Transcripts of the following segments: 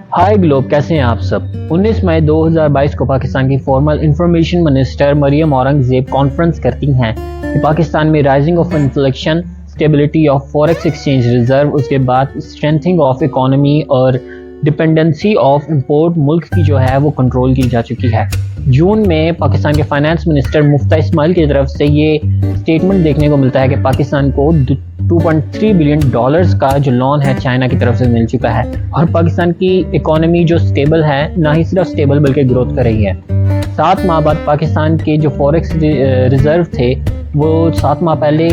हाय globe, कैसे हैं आप सब। 19 मई 2022 को पाकिस्तान की formal information minister Mariam Aurangzeb conference करती हैं कि पाकिस्तान में rising of inflation, stability of forex exchange reserve, उसके बाद स्ट्रेंथिंग ऑफ इकोनॉमी और डिपेंडेंसी ऑफ इंपोर्ट मुल्क की जो है वो कंट्रोल की जा चुकी है। जून में पाकिस्तान के फाइनेंस मिनिस्टर मुफ्ता इस्माइल की तरफ से ये स्टेटमेंट देखने को मिलता है कि पाकिस्तान को 2.3 बिलियन डॉलर्स का जो लोन है चाइना की तरफ से मिल चुका है और पाकिस्तान की इकोनॉमी जो स्टेबल है, ना ही सिर्फ स्टेबल बल्कि ग्रोथ कर रही है। 7 माह बाद पाकिस्तान के जो फॉरेक्स रिजर्व थे वो 7 माह पहले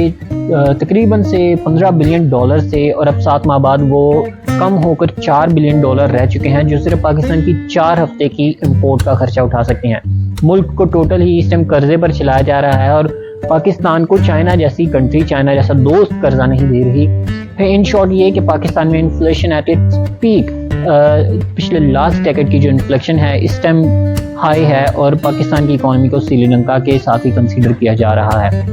तकरीबन से 15 बिलियन डॉलर थे और अब 7 माह बाद वो कम होकर 4 बिलियन डॉलर रह चुके हैं, जो सिर्फ पाकिस्तान की 4 हफ्ते की इंपोर्ट का खर्चा उठा सकते हैं। मुल्क को टोटल ही इस टाइम कर्जे पर चलाया जा रहा है और पाकिस्तान को चाइना जैसी कंट्री, चाइना जैसा दोस्त कर्जा नहीं दे रही। इन शॉर्ट ये कि पाकिस्तान में इन्फ्लेशन एट इट्स पीक, पिछले लास्ट डेकेड की जो इन्फ्लेशन है इस टाइम हाई है और पाकिस्तान की इकोनॉमी को श्रीलंका के साथ ही कंसीडर किया जा रहा है।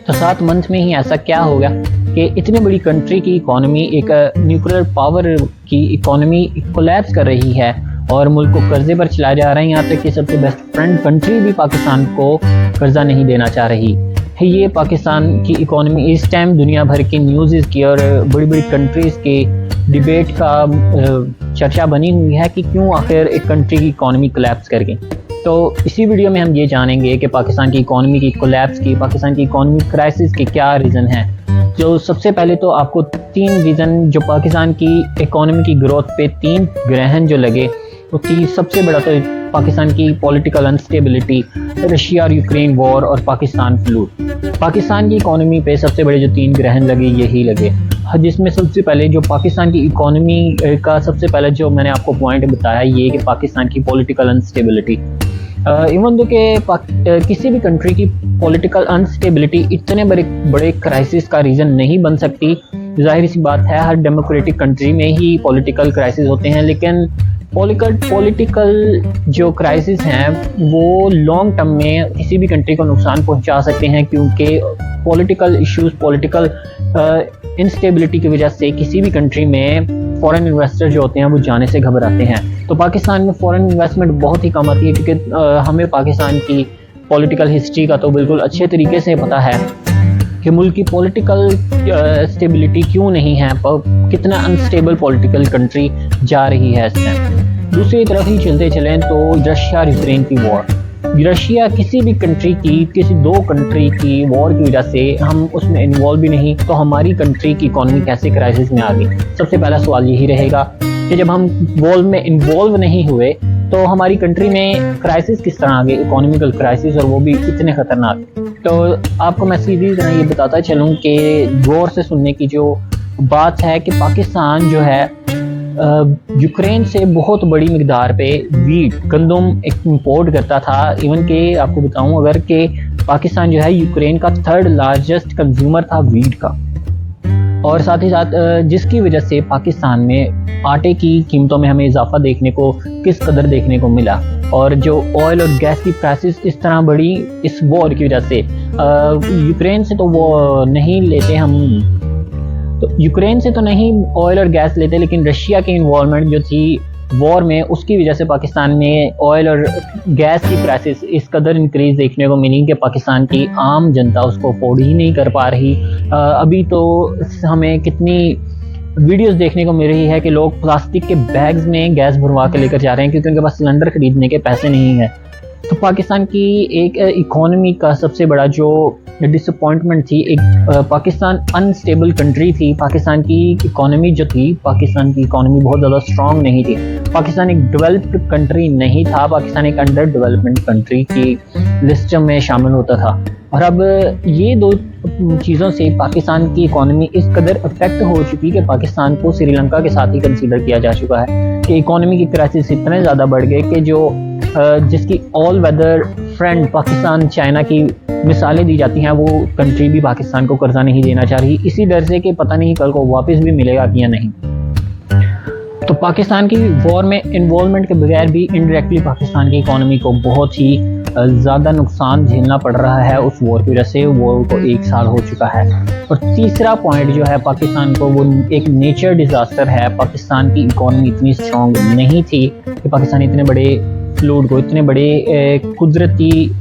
तो 7 मंथ में ही ऐसा क्या हो गया कि इतनी बड़ी कंट्री की इकोनॉमी, एक न्यूक्लियर पावर की इकोनॉमी कोलैप्स कर रही है और मुल्क को कर्जे पर चलाया जा रहा है। यहाँ तक कि सबसे बेस्ट फ्रेंड कंट्री भी पाकिस्तान को कर्जा नहीं देना चाह रही है। ये पाकिस्तान की इकोनॉमी इस टाइम दुनिया भर की न्यूज़ की और बड़ी बड़ी कंट्रीज़ के डिबेट का चर्चा बनी हुई है कि क्यों आखिर एक कंट्री की इकोनॉमी कोलैप्स कर गई। तो इसी वीडियो में हम ये जानेंगे कि पाकिस्तान की इकोनॉमी की कोलैप्स की, पाकिस्तान की इकोनॉमी क्राइसिस के क्या रीज़न हैं। जो सबसे पहले तो आपको 3 रीज़न जो पाकिस्तान की इकोनॉमी की ग्रोथ पे 3 ग्रहण जो लगे, तो सबसे बड़ा तो पाकिस्तान की पॉलिटिकल अनस्टेबिलिटी, रशिया और यूक्रेन वॉर और पाकिस्तान फ्लू। पाकिस्तान की इकोनॉमी पे सबसे बड़े जो 3 ग्रहण लगे यही लगे, जिसमें सबसे पहले जो पाकिस्तान की इकोनॉमी का सबसे पहले जो मैंने आपको पॉइंट बताया ये कि पाकिस्तान की पॉलिटिकल अनस्टेबिलिटी। इवन दो कि किसी भी कंट्री की पॉलिटिकल अनस्टेबिलिटी इतने बड़े क्राइसिस का रीज़न नहीं बन सकती। जाहिर सी बात है, हर डेमोक्रेटिक कंट्री में ही पॉलिटिकल क्राइसिस होते हैं, लेकिन पॉलिटिकल जो क्राइसिस हैं वो लॉन्ग टर्म में किसी भी कंट्री को नुकसान पहुंचा सकते हैं, क्योंकि पॉलिटिकल इश्यूज, पॉलिटिकल इंस्टेबिलिटी की वजह से किसी भी कंट्री में फॉरेन इन्वेस्टर जो होते हैं वो जाने से घबराते हैं। तो पाकिस्तान में फॉरेन इन्वेस्टमेंट बहुत ही कम आती है, क्योंकि हमें पाकिस्तान की पॉलिटिकल हिस्ट्री का तो बिल्कुल अच्छे तरीके से पता है कि मुल्क की पॉलिटिकल स्टेबिलिटी क्यों नहीं है, कितना अनस्टेबल पॉलिटिकल कंट्री जा रही है इस टाइम। दूसरी तरफ ही चलते चलें तो रशिया और यूक्रेन की वॉर। रशिया किसी भी कंट्री की, किसी 2 कंट्री की वॉर की वजह से हम उसमें इन्वॉल्व भी नहीं, तो हमारी कंट्री की इकोनॉमी कैसे क्राइसिस में आ गई। सबसे पहला सवाल यही रहेगा कि जब हम वॉर में इन्वॉल्व नहीं हुए तो हमारी कंट्री में क्राइसिस किस तरह आ गई, इकोनॉमिकल क्राइसिस, और वो भी इतने खतरनाक। तो आपको मैं सीधी तरह ये बताता चलूँ कि गौर से सुनने की जो बात है कि पाकिस्तान जो है यूक्रेन से बहुत बड़ी मिकदार पे वीट, गंदम इंपोर्ट करता था। इवन के आपको बताऊं अगर कि पाकिस्तान जो है यूक्रेन का 3rd लार्जेस्ट कंज्यूमर था वीट का, और साथ ही साथ जिसकी वजह से पाकिस्तान में आटे की कीमतों में हमें इजाफा देखने को किस कदर देखने को मिला, और जो ऑयल और गैस की प्राइसेस इस तरह बढ़ी इस वॉर की वजह से। यूक्रेन से तो वो नहीं लेते हम, तो यूक्रेन से तो नहीं ऑयल और गैस लेते, लेकिन रशिया की इन्वॉल्वमेंट जो थी वॉर में उसकी वजह से पाकिस्तान में ऑयल और गैस की प्राइसेस इस कदर इंक्रीज देखने को मिली कि पाकिस्तान की आम जनता उसको अफोर्ड ही नहीं कर पा रही। अभी तो हमें कितनी वीडियोस देखने को मिल रही है कि लोग प्लास्टिक के बैग्स में गैस भरवा के लेकर जा रहे हैं क्योंकि उनके पास सिलेंडर खरीदने के पैसे नहीं हैं। तो पाकिस्तान की एक इकोनॉमी का सबसे बड़ा जो डिसअपॉइंटमेंट थी, एक पाकिस्तान अनस्टेबल कंट्री थी। पाकिस्तान की इकोनॉमी जो थी, पाकिस्तान की इकोनॉमी बहुत ज़्यादा स्ट्रांग नहीं थी। पाकिस्तान एक डेवलप्ड कंट्री नहीं था, पाकिस्तान एक अंडर डेवलपमेंट कंट्री की लिस्ट में शामिल होता था। और अब ये 2 चीज़ों से पाकिस्तान की इकोनॉमी इस कदर अफेक्ट हो चुकी कि पाकिस्तान को श्रीलंका के साथ ही कंसीडर किया जा चुका है कि इकोनॉमी की क्राइसिस इतने ज़्यादा बढ़ गए कि जो जिसकी all weather friend Pakistan, China की मिसालें दी जाती हैं, वो कंट्री भी पाकिस्तान को कर्जा नहीं देना चाह रही, इसी डर से कि पता नहीं कल को वापस भी मिलेगा या नहीं। तो पाकिस्तान की वॉर में इन्वॉल्वमेंट के बगैर भी इनडायरेक्टली पाकिस्तान की इकोनॉमी को बहुत ही ज़्यादा नुकसान झेलना पड़ रहा है उस वॉर की वजह से। वॉर को 1 साल हो चुका है। और तीसरा पॉइंट जो है पाकिस्तान को, वो एक नेचर डिज़ास्टर है। पाकिस्तान की इकॉनमी इतनी स्ट्रॉन्ग नहीं थी कि पाकिस्तान इतने बड़े फ्लूड को, इतने बड़े कुदरती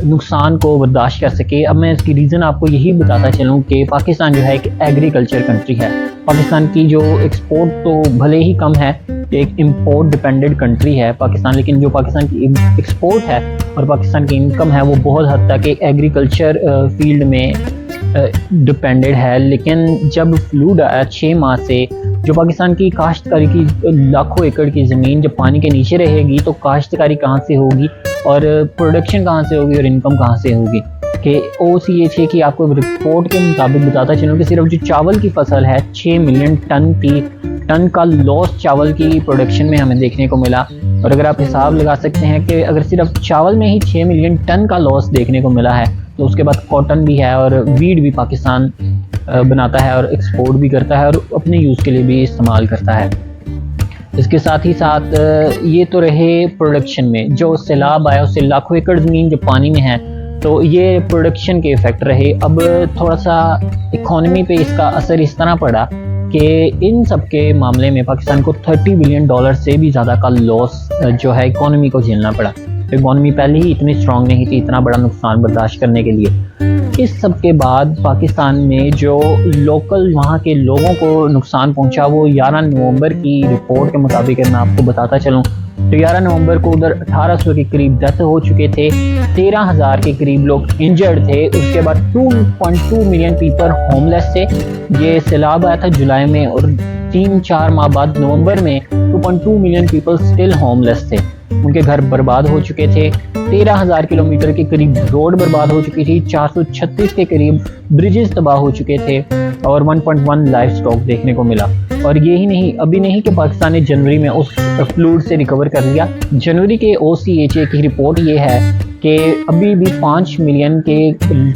नुकसान को बर्दाश्त कर सके। अब मैं इसकी रीज़न आपको यही बताता चलूँ कि पाकिस्तान जो है एक एग्रीकल्चर कंट्री है। पाकिस्तान की जो एक्सपोर्ट तो भले ही कम है, एक इम्पोर्ट डिपेंडेंट कंट्री है पाकिस्तान, लेकिन जो पाकिस्तान की एक्सपोर्ट है और पाकिस्तान की इनकम है वो बहुत हद तक एक एग्रीकल्चर फील्ड में डिपेंडेड है। लेकिन जब फ्लूड आया 6 माह से, जो पाकिस्तान की काश्तकारी की लाखों एकड़ की ज़मीन जब पानी के नीचे रहेगी तो काश्तकारी कहाँ से होगी और प्रोडक्शन कहाँ से होगी और इनकम कहाँ से होगी। कि OCHA की आपको रिपोर्ट के मुताबिक बताता चलूँ कि सिर्फ जो चावल की फसल है 6 मिलियन टन का लॉस चावल की प्रोडक्शन में हमें देखने को मिला। और अगर आप हिसाब लगा सकते हैं कि अगर सिर्फ चावल में ही 6 मिलियन टन का लॉस देखने को मिला है, तो उसके बाद कॉटन भी है और वीट भी पाकिस्तान बनाता है और एक्सपोर्ट भी करता है और अपने यूज़ के लिए भी इस्तेमाल करता है। इसके साथ ही साथ ये तो रहे प्रोडक्शन में, जो सैलाब आया उससे लाखों एकड़ ज़मीन जो पानी में है, तो ये प्रोडक्शन के इफ़ेक्ट रहे। अब थोड़ा सा इकॉनमी पे इसका असर इस तरह पड़ा कि इन सब के मामले में पाकिस्तान को $30 बिलियन से भी ज़्यादा का लॉस जो है इकॉनमी को झेलना पड़ा। इकॉनमी पहले ही इतनी स्ट्रॉन्ग नहीं थी इतना बड़ा नुकसान बर्दाश्त करने के लिए। इस सब के बाद पाकिस्तान में जो लोकल वहाँ के लोगों को नुकसान पहुँचा, वो 11 नवंबर की रिपोर्ट के मुताबिक मैं आपको बताता चलूँ तो 11 नवंबर को उधर 1800 के करीब डेथ हो चुके थे, 13,000 के करीब लोग इंजर्ड थे। उसके बाद 2.2 मिलियन पीपल होमलेस थे। ये सैलाब आया था जुलाई में और 3-4 माह बाद नवंबर में 2.2 मिलियन पीपल स्टिल होमलेस थे। उनके घर बर्बाद हो चुके थे। 13,000 किलोमीटर के करीब रोड बर्बाद हो चुकी थी। 436 के करीब ब्रिजेस तबाह हो चुके थे और 1.1 लाइफ स्टॉक देखने को मिला। और यही नहीं, अभी नहीं कि पाकिस्तान ने जनवरी में उस फ्लूड से रिकवर कर लिया। जनवरी के OCHA की रिपोर्ट ये है कि अभी भी 5 मिलियन के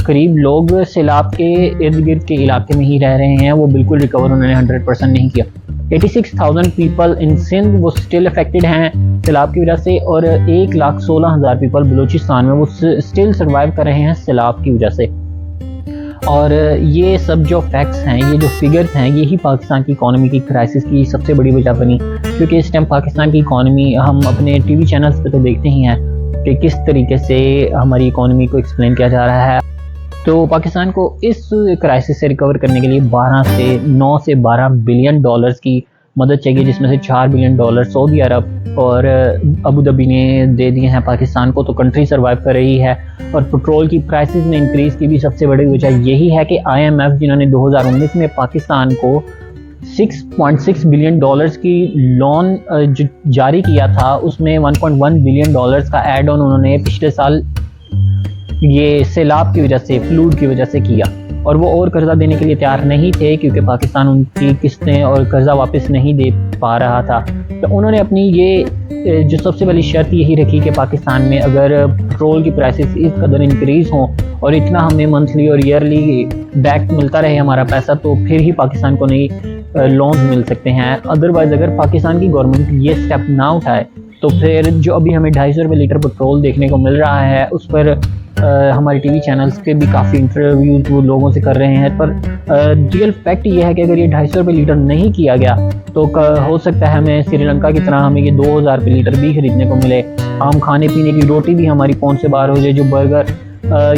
करीब लोग सैलाब के इर्द गिर्द के इलाके में ही रह रहे हैं। वो बिल्कुल रिकवर उन्होंने 100% नहीं किया। 86,000 पीपल इन सिंध वो स्टिल अफेक्टेड हैं सैलाब की वजह से, और 1,16,000 पीपल बलूचिस्तान में वो स्टिल सर्वाइव कर रहे हैं सैलाब की वजह से। और ये सब जो फैक्ट्स हैं, ये जो फिगर्स हैं, यही पाकिस्तान की इकॉनमी की क्राइसिस की सबसे बड़ी वजह बनी। क्योंकि इस टाइम पाकिस्तान की इकॉनमी, हम अपने TV चैनल्स पे तो देखते ही हैं कि किस तरीके से हमारी इकॉनमी को एक्सप्लेन किया जा रहा है। तो पाकिस्तान को इस क्राइसिस से रिकवर करने के लिए 9 से 12 बिलियन डॉलर्स की मदद चाहिए, जिसमें से $4 बिलियन सऊदी अरब और अबू धाबी ने दे दिए हैं पाकिस्तान को। तो कंट्री सर्वाइव कर रही है। और पेट्रोल की प्राइसेस में इंक्रीज़ की भी सबसे बड़ी वजह यही है कि IMF जिन्होंने 2019 में पाकिस्तान को $6.6 बिलियन की लोन जारी किया था, उसमें $1.1 बिलियन का एड ऑन उन्होंने पिछले साल ये सैलाब की वजह से, फ्लूड की वजह से किया। और वो और कर्जा देने के लिए तैयार नहीं थे क्योंकि पाकिस्तान उनकी किस्तें और कर्जा वापस नहीं दे पा रहा था। तो उन्होंने अपनी ये जो सबसे बड़ी शर्त यही रखी कि पाकिस्तान में अगर पेट्रोल की प्राइसेस इस कदर इंक्रीज़ हों और इतना हमें मंथली और ईयरली बैक मिलता रहे हमारा पैसा, तो फिर ही पाकिस्तान को नई लोन्स मिल सकते हैं। अदरवाइज़ अगर पाकिस्तान की गवर्नमेंट ये स्टेप ना उठाए तो फिर जो अभी हमें 250 रुपये लीटर पेट्रोल देखने को मिल रहा है, उस पर हमारे TV चैनल्स पे भी काफ़ी इंटरव्यूज वो लोगों से कर रहे हैं। पर रियल फैक्ट ये है कि अगर ये 250 रुपये लीटर नहीं किया गया तो हो सकता है हमें श्रीलंका की तरह हमें ये 2,000 रुपये लीटर भी खरीदने को मिले। आम खाने पीने की रोटी भी हमारी पहुंच से बाहर हो जाए। जो बर्गर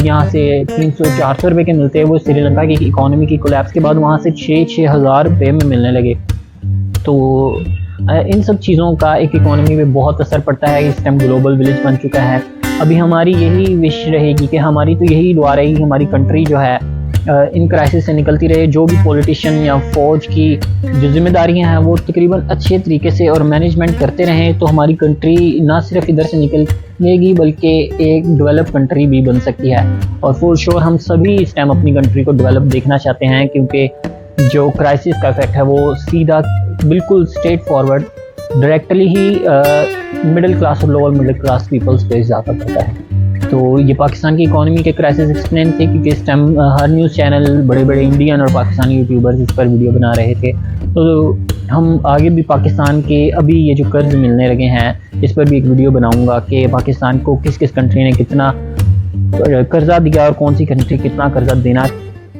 यहाँ से 300-400 रुपये के मिलते हैं, वो श्रीलंका की इकॉनमी की कोलैप्स के बाद वहाँ से 6-6 हज़ार रुपये में मिलने लगे। तो इन सब चीज़ों का एक इकॉनमी में बहुत असर पड़ता है। इस टाइम ग्लोबल विलेज बन चुका है। अभी हमारी यही विश रहेगी कि हमारी तो यही दुआ रहेगी हमारी कंट्री जो है इन क्राइसिस से निकलती रहे। जो भी पॉलिटिशियन या फौज की जो जिम्मेदारियां हैं वो तकरीबन अच्छे तरीके से और मैनेजमेंट करते रहें, तो हमारी कंट्री ना सिर्फ इधर से निकलेगी बल्कि एक डेवलप कंट्री भी बन सकती है। और फॉर श्योर हम सभी इस टाइम अपनी कंट्री को डेवलप देखना चाहते हैं, क्योंकि जो क्राइसिस का इफेक्ट है वो सीधा बिल्कुल स्ट्रेट फॉरवर्ड डायरेक्टली ही मिडिल क्लास और लोअर मिडिल क्लास पीपल्स पे ज़्यादा पड़ता है। तो ये पाकिस्तान की इकॉनमी के क्राइसिस एक्सप्लेन थे, क्योंकि इस टाइम हर न्यूज़ चैनल, बड़े बड़े इंडियन और पाकिस्तानी यूट्यूबर्स इस पर वीडियो बना रहे थे। तो हम आगे भी पाकिस्तान के अभी ये जो कर्ज मिलने लगे हैं इस पर भी एक वीडियो बनाऊंगा कि पाकिस्तान को किस किस कंट्री ने कितना कर्जा दिया और कौन सी कंट्री कितना कर्जा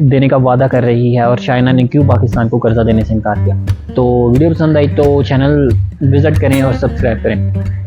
देने का वादा कर रही है और चाइना ने क्यों पाकिस्तान को कर्जा देने से इनकार किया। तो वीडियो पसंद आई तो चैनल विज़िट करें और सब्सक्राइब करें।